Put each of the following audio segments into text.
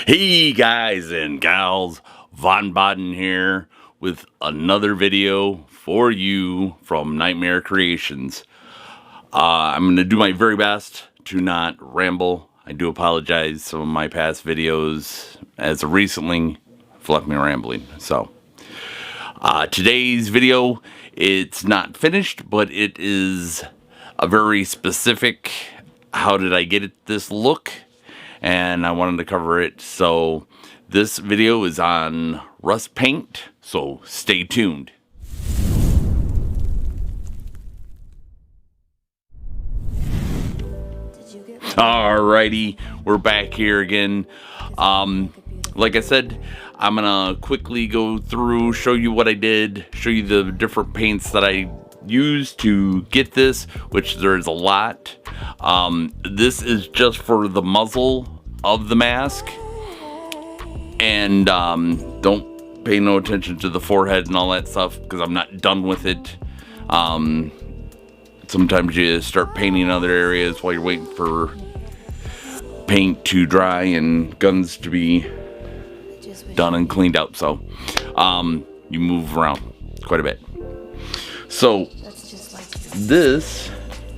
Hey guys and gals, Von Baden here with another video for you from Nightmare Creations. I'm going to do my very best to not ramble. I do apologize. Some of my past videos as of recently have left me rambling. So today's video, it's not finished, but it is a very specific, how did I get it this look? And I wanted to cover it. So this video is on rust paint, so stay tuned. Alrighty, we're back here again. Like I said, I'm gonna quickly go through, show you what I did, show you the different paints that I used to get this, which there's a lot. This is just for the muzzle of the mask, and don't pay no attention to the forehead and all that stuff because I'm not done with it. Sometimes you start painting other areas while you're waiting for paint to dry and guns to be done and cleaned out, so you move around quite a bit. So this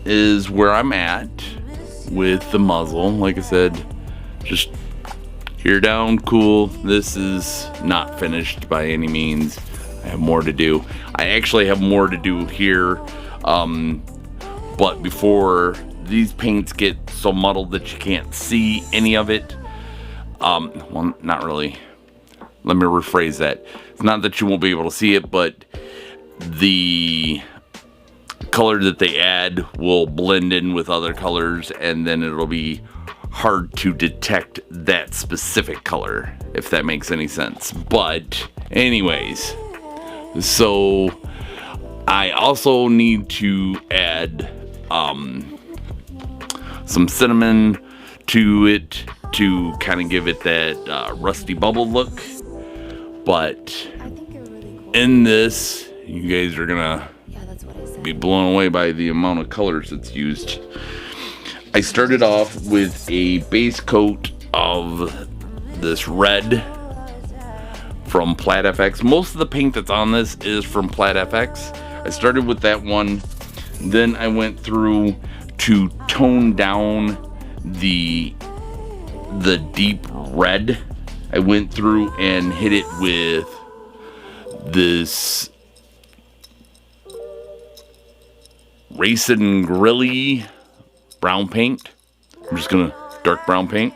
is where I'm at with the muzzle. Like I said, just here down, cool. This is not finished by any means. I have more to do. I actually have more to do here, but before these paints get so muddled that you can't see any of it, well, not really. Let me rephrase that. It's not that you won't be able to see it, but the color that they add will blend in with other colors, and then it'll be hard to detect that specific color, if that makes any sense. But anyways, so I also need to add some cinnamon to it to kind of give it that rusty bubble look. But in this, you guys are gonna be blown away by the amount of colors that's used. I started off with a base coat of this red from plaidFX. Most of the paint that's on this is from plaidFX. I started with that one, then I went through to tone down the deep red. I went through and hit it with this Racing Grilly brown paint. I'm just gonna dark brown paint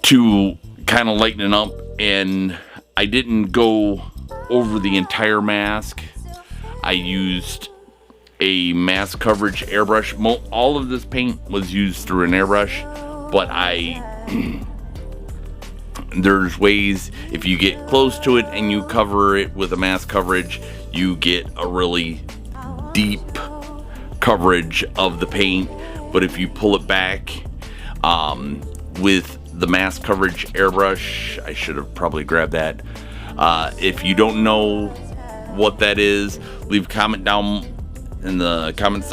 to kind of lighten it up, and I didn't go over the entire mask. I used a mask coverage airbrush. All of this paint was used through an airbrush, but there's ways, if you get close to it and you cover it with a mask coverage, you get a really deep coverage of the paint. But if you pull it back with the mask coverage airbrush, I should have probably grabbed that. If you don't know what that is, leave a comment down in the comment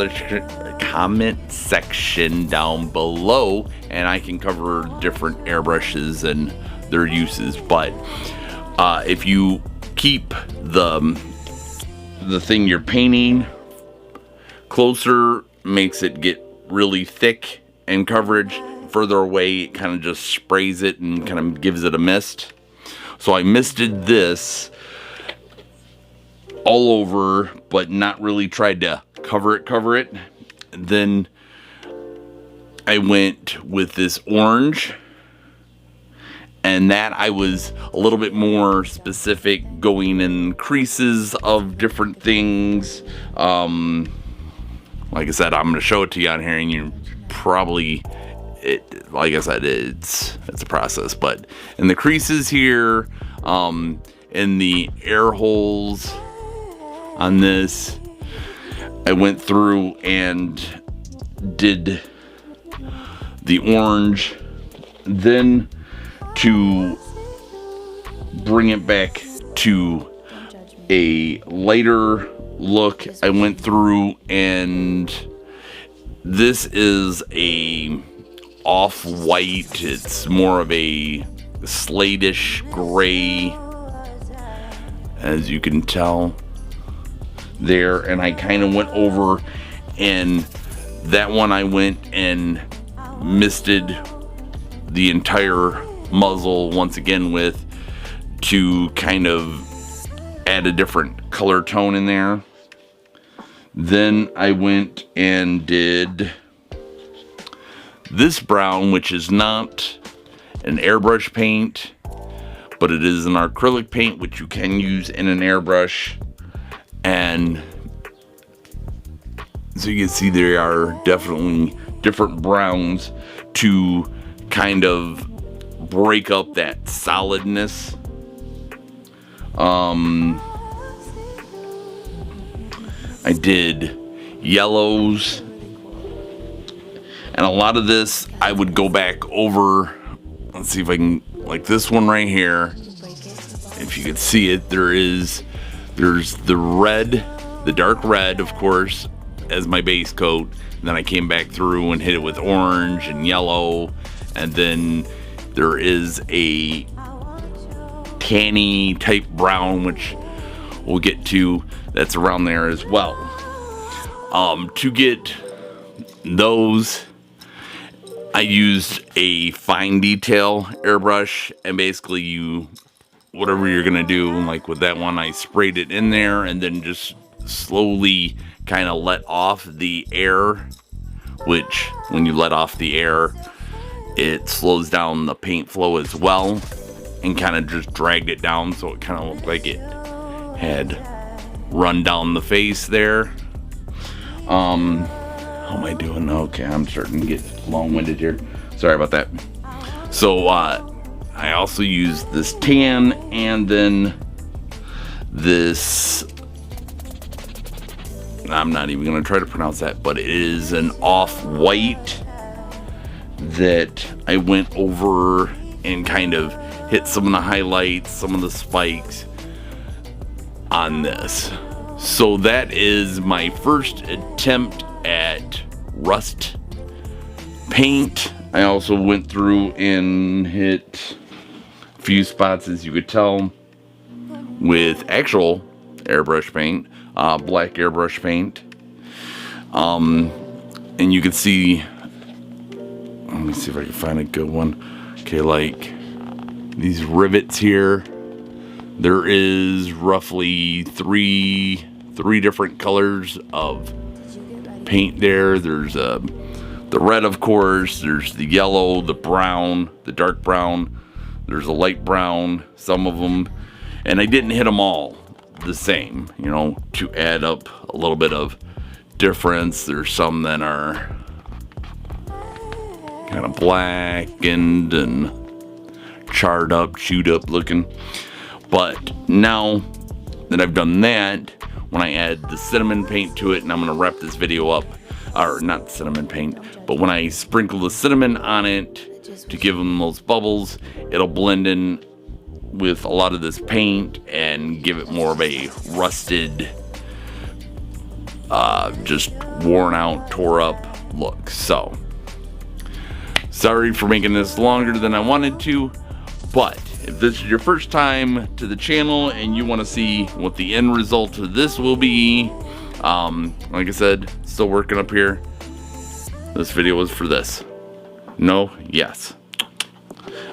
section down below, and I can cover different airbrushes and their uses. But if you keep the thing you're painting closer, makes it get really thick and coverage. Further away, it kind of just sprays it and kind of gives it a mist. So I misted this all over, but not really tried to cover it. Then I went with this orange, and that I was a little bit more specific, going in creases of different things. Like I said, I'm going to show it to you on here, and you probably, like I said, it's a process. But in the creases here, in the air holes on this, I went through and did the orange. Then to bring it back to a lighter look, I went through, and this is a off-white. It's more of a slatish gray, as you can tell there. And I kind of went over, and that one I went and misted the entire muzzle once again with, to kind of add a different color tone in there. Then I went and did this brown, which is not an airbrush paint, but it is an acrylic paint, which you can use in an airbrush. And so you can see there are definitely different browns to kind of break up that solidness. I did yellows, and a lot of this I would go back over. Let's see if I can, like this one right here, if you could see it, there's the red, the dark red, of course, as my base coat. And then I came back through and hit it with orange and yellow, and then there is a tanny type brown, which we'll get to, that's around there as well. To get those, I used a fine detail airbrush, and basically whatever you're gonna do, like with that one, I sprayed it in there and then just slowly kind of let off the air, which when you let off the air, it slows down the paint flow as well, and kind of just dragged it down so it kind of looked like it had run down the face there. How am I doing? Okay, I'm starting to get long-winded here. Sorry about that. So I also used this tan, and then this, I'm not even gonna try to pronounce that, but it is an off-white that I went over and kind of hit some of the highlights, some of the spikes on this. So that is my first attempt at rust paint. I also went through and hit a few spots, as you could tell, with actual airbrush paint, black airbrush paint. And you can see, let me see if I can find a good one. Okay, like these rivets here, there is roughly three different colors of paint there. There's the red, of course, there's the yellow, the brown, the dark brown, there's a light brown, some of them, and I didn't hit them all the same, you know, to add up a little bit of difference. There's some that are kind of blackened and charred up, chewed up looking. But now that I've done that, when I add the cinnamon paint to it, and I'm gonna wrap this video up, or not cinnamon paint, but when I sprinkle the cinnamon on it to give them those bubbles, it'll blend in with a lot of this paint and give it more of a rusted, just worn out, tore up look. So sorry for making this longer than I wanted to, but if this is your first time to the channel and you want to see what the end result of this will be, like I said, still working up here. This video was for this. No, yes.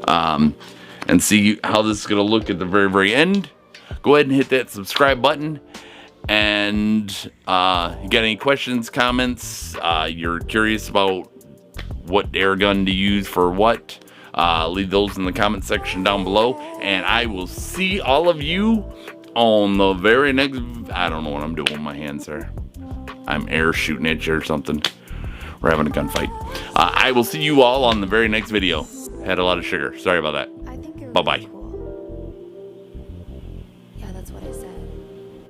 And see how this is going to look at the very, very end. Go ahead and hit that subscribe button. And you got any questions, comments, you're curious about what air gun to use for what, leave those in the comment section down below, and I will see all of you on the very next, I don't know what I'm doing with my hands there. I'm air shooting at you or something. We're having a gunfight. I will see you all on the very next video. Had a lot of sugar. Sorry about that. Bye-bye.